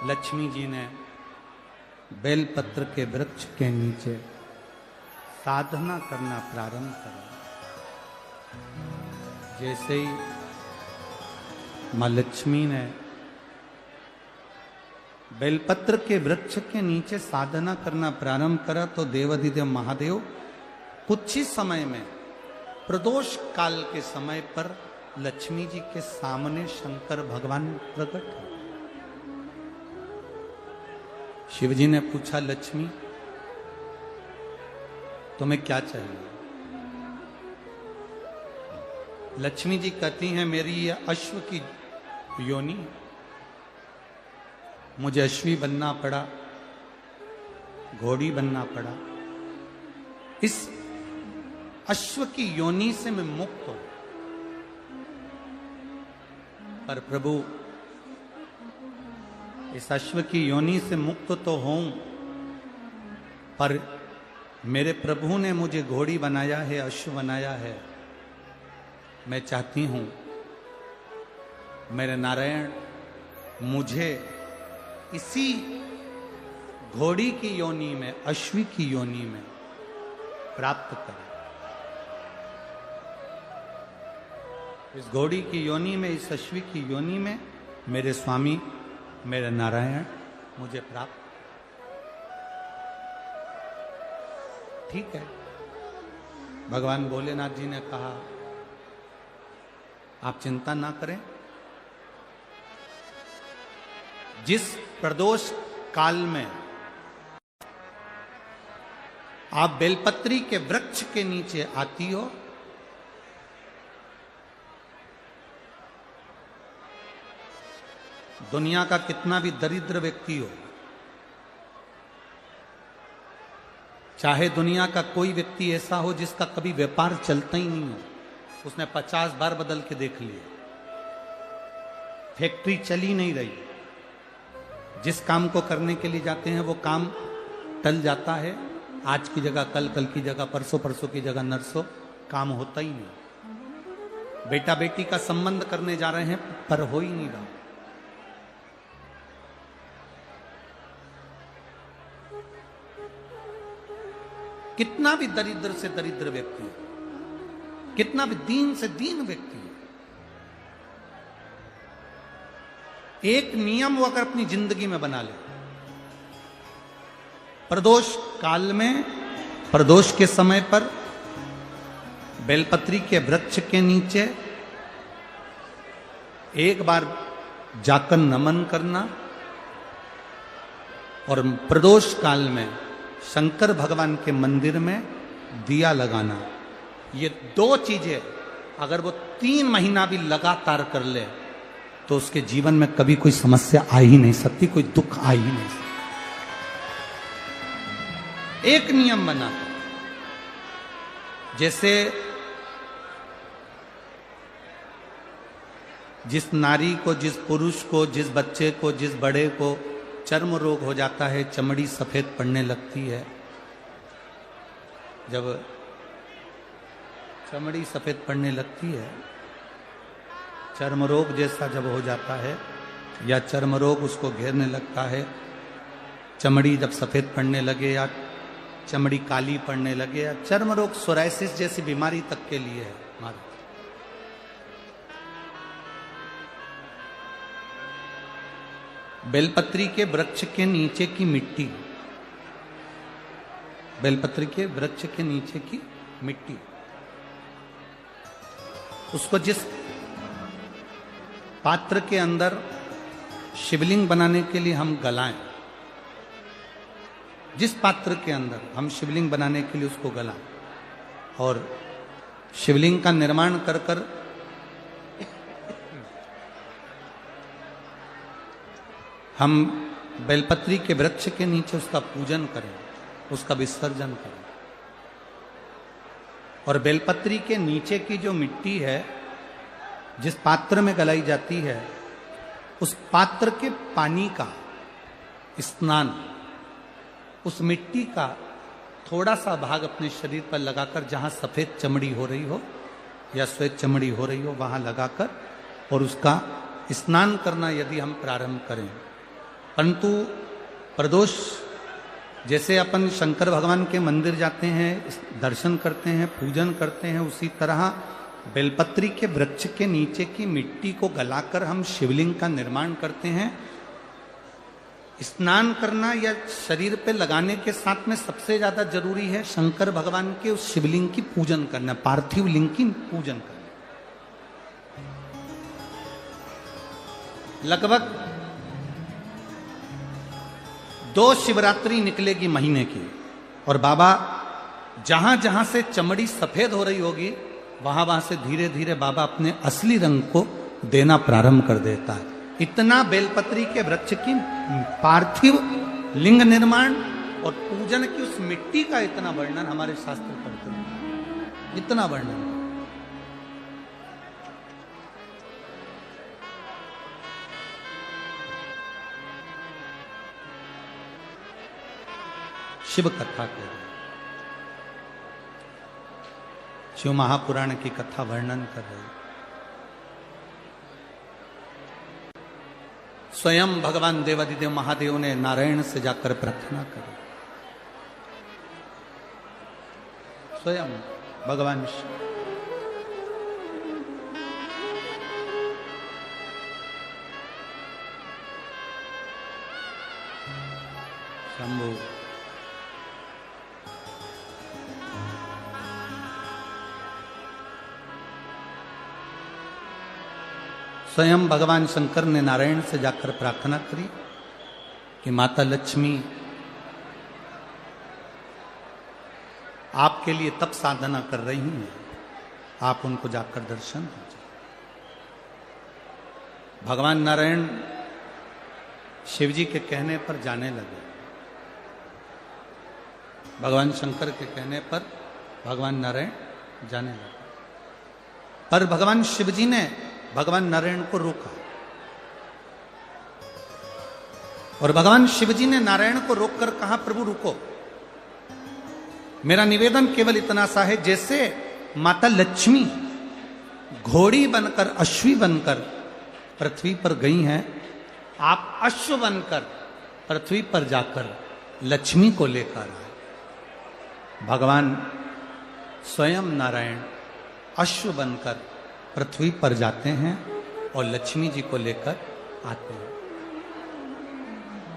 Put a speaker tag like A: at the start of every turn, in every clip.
A: लक्ष्मी जी ने बेलपत्र के वृक्ष के नीचे साधना करना प्रारंभ करा। जैसे ही मां लक्ष्मी ने बेलपत्र के वृक्ष के नीचे साधना करना प्रारंभ करा तो देवाधिदेव महादेव कुछ ही समय में प्रदोष काल के समय पर लक्ष्मी जी के सामने शंकर भगवान प्रकट हुए। शिव जी ने पूछा, लक्ष्मी तुम्हें क्या चाहिए? लक्ष्मी जी कहती हैं, मेरी यह अश्व की योनि, मुझे अश्वी बनना पड़ा, घोड़ी बनना पड़ा। इस अश्व की योनि से मैं मुक्त हूं, पर प्रभु इस अश्व की योनि से मुक्त तो हूं, पर मेरे प्रभु ने मुझे घोड़ी बनाया है, अश्व बनाया है। मैं चाहती हूं मेरे नारायण मुझे इसी घोड़ी की योनि में, अश्वी की योनि में प्राप्त करें। इस घोड़ी की योनि में, इस अश्वी की योनि में मेरे स्वामी, मेरे नारायण मुझे प्राप्त। ठीक है, भगवान भोलेनाथ जी ने कहा, आप चिंता ना करें, जिस प्रदोष काल में आप बेलपत्री के वृक्ष के नीचे आती हो, दुनिया का कितना भी दरिद्र व्यक्ति हो, चाहे दुनिया का कोई व्यक्ति ऐसा हो जिसका कभी व्यापार चलता ही नहीं हो, उसने 50 बार बदल के देख लिया, फैक्ट्री चली नहीं रही, जिस काम को करने के लिए जाते हैं वो काम टल जाता है, आज की जगह कल, कल की जगह परसों, परसों की जगह नरसों, काम होता ही नहीं। बेटा बेटी का संबंध करने जा रहे हैं पर हो ही नहीं रहा। कितना भी दरिद्र से दरिद्र व्यक्ति है, कितना भी दीन से दीन व्यक्ति है, एक नियम वो अगर अपनी जिंदगी में बना ले, प्रदोष काल में, प्रदोष के समय पर बेलपत्री के वृक्ष के नीचे एक बार जाकर नमन करना और प्रदोष काल में शंकर भगवान के मंदिर में दिया लगाना, ये दो चीजें अगर वो 3 महीना भी लगातार कर ले तो उसके जीवन में कभी कोई समस्या आ ही नहीं सकती, कोई दुख आ ही नहीं सकता। एक नियम बना, जैसे जिस नारी को, जिस पुरुष को, जिस बच्चे को, जिस बड़े को चर्म रोग हो जाता है, चमड़ी सफेद पड़ने लगती है, जब चमड़ी सफेद पड़ने लगती है, चर्म रोग जैसा जब हो जाता है या चर्म रोग उसको घेरने लगता है, चमड़ी जब सफेद पड़ने लगे या चमड़ी काली पड़ने लगे, या चर्म रोग सोराइसिस जैसी बीमारी तक के लिए है हमारे। बेलपत्री के वृक्ष के नीचे की मिट्टी, बेलपत्री के वृक्ष के नीचे की मिट्टी, उसको जिस पात्र के अंदर शिवलिंग बनाने के लिए हम गलाएं, जिस पात्र के अंदर हम शिवलिंग बनाने के लिए उसको गलाएं और शिवलिंग का निर्माण कर कर हम बेलपत्री के वृक्ष के नीचे उसका पूजन करें, उसका विसर्जन करें। और बेलपत्री के नीचे की जो मिट्टी है, जिस पात्र में गलाई जाती है, उस पात्र के पानी का स्नान, उस मिट्टी का थोड़ा सा भाग अपने शरीर पर लगाकर, जहां सफेद चमड़ी हो रही हो या श्वेत चमड़ी हो रही हो, वहां लगाकर और उसका स्नान करना यदि हम प्रारंभ करें, परंतु प्रदोष जैसे अपन शंकर भगवान के मंदिर जाते हैं, दर्शन करते हैं, पूजन करते हैं, उसी तरह बेलपत्री के वृक्ष के नीचे की मिट्टी को गलाकर हम शिवलिंग का निर्माण करते हैं। स्नान करना या शरीर पे लगाने के साथ में सबसे ज्यादा जरूरी है शंकर भगवान के उस शिवलिंग की पूजन करना, पार्थिव लिंग की पूजन करना। लगभग 2 शिवरात्रि निकलेगी महीने की, और बाबा जहां जहां से चमड़ी सफेद हो रही होगी वहां वहां से धीरे धीरे बाबा अपने असली रंग को देना प्रारंभ कर देता है। इतना बेलपत्री के वृक्ष की पार्थिव लिंग निर्माण और पूजन की उस मिट्टी का इतना वर्णन हमारे शास्त्र करते हैं, इतना वर्णन। शिव कथा कह रहे, शिव महापुराण की कथा वर्णन कर रहे। स्वयं भगवान देवादिदेव महादेव ने नारायण से जाकर प्रार्थना करी। स्वयं भगवान शंभु स्वयं भगवान शंकर ने नारायण से जाकर प्रार्थना करी कि माता लक्ष्मी आपके लिए तप साधना कर रही हैं, आप उनको जाकर दर्शन दीजिए। भगवान नारायण शिव जी के कहने पर जाने लगे। भगवान शंकर के कहने पर भगवान नारायण जाने लगे, पर भगवान शिव जी ने भगवान नारायण को रोका, और भगवान शिव जी ने नारायण को रोककर कहा, प्रभु रुको, मेरा निवेदन केवल इतना सा है, जैसे माता लक्ष्मी घोड़ी बनकर, अश्वी बनकर पृथ्वी पर गई हैं, आप अश्व बनकर पृथ्वी पर जाकर लक्ष्मी को लेकर आए। भगवान स्वयं नारायण अश्व बनकर पृथ्वी पर जाते हैं और लक्ष्मी जी को लेकर आते हैं।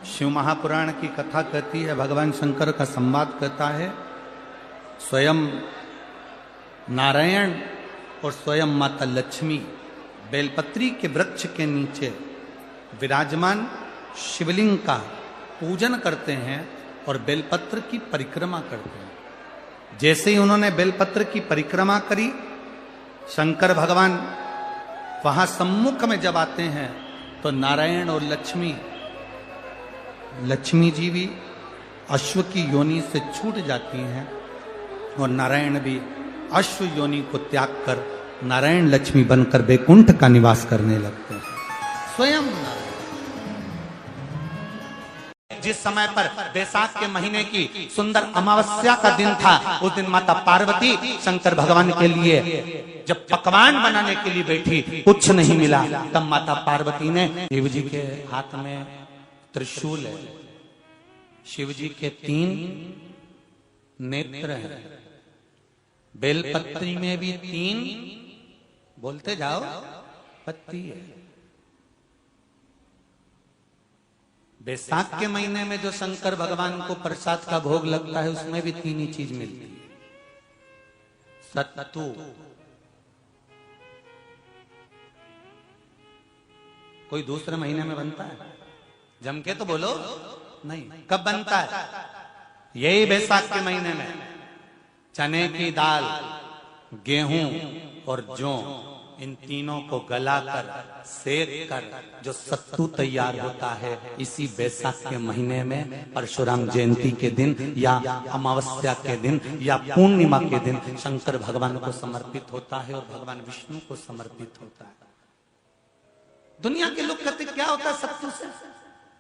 A: शिव महापुराण की कथा कहती है, भगवान शंकर का संवाद कहता है, स्वयं नारायण और स्वयं माता लक्ष्मी बेलपत्री के वृक्ष के नीचे विराजमान शिवलिंग का पूजन करते हैं और बेलपत्र की परिक्रमा करते हैं। जैसे ही उन्होंने बेलपत्र की परिक्रमा करी, शंकर भगवान वहां सम्मुख में जब आते हैं तो नारायण और लक्ष्मी जी भी अश्व की योनि से छूट जाती हैं, और नारायण भी अश्व योनि को त्याग कर नारायण लक्ष्मी बनकर बैकुंठ का निवास करने लगते हैं। स्वयं जिस समय पर बैसाख के महीने की सुंदर अमावस्या का दिन था, उस दिन माता पार्वती शंकर भगवान के लिए जब पकवान बनाने के लिए बैठी, कुछ नहीं मिला, तब माता पार्वती ने, शिव जी के हाथ में त्रिशूल है, शिव जी के 3 नेत्र हैं, बेलपत्री में भी 3, बोलते जाओ, पत्ती है। बैसाख के महीने में जो शंकर भगवान को प्रसाद का भोग लगता है, उसमें भी 3 ही चीज मिलती है, सत्तू, कोई दूसरे महीने में बनता है? जम के तो बोलो नहीं। कब बनता है? यही बैसाख के महीने में। चने की दाल, गेहूं और जौ, इन तीनों को गलाकर सेक कर जो सत्तू तैयार होता है, इसी बैसाख के महीने में परशुराम जयंती के दिन या अमावस्या के दिन या पूर्णिमा के दिन शंकर भगवान को समर्पित होता है और भगवान विष्णु को समर्पित होता है। दुनिया के लोग कहते क्या होता है सत्तू से?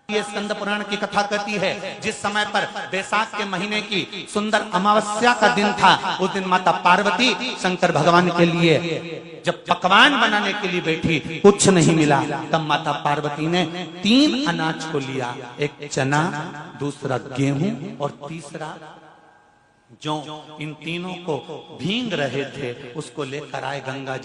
A: ये स्कंद पुराण की कथा कहती है, जिस समय पर बैसाख के महीने की सुंदर अमावस्या का दिन था, उस दिन माता पार्वती शंकर भगवान के लिए जब पकवान बनाने के लिए बैठी, कुछ नहीं मिला। तब माता पार्वती ने 3 अनाज को लिया, एक चना, दूसरा गेहूं और तीसरा जौ। इन तीनों को भींग रहे थे, उसको लेकर आए गंगा जी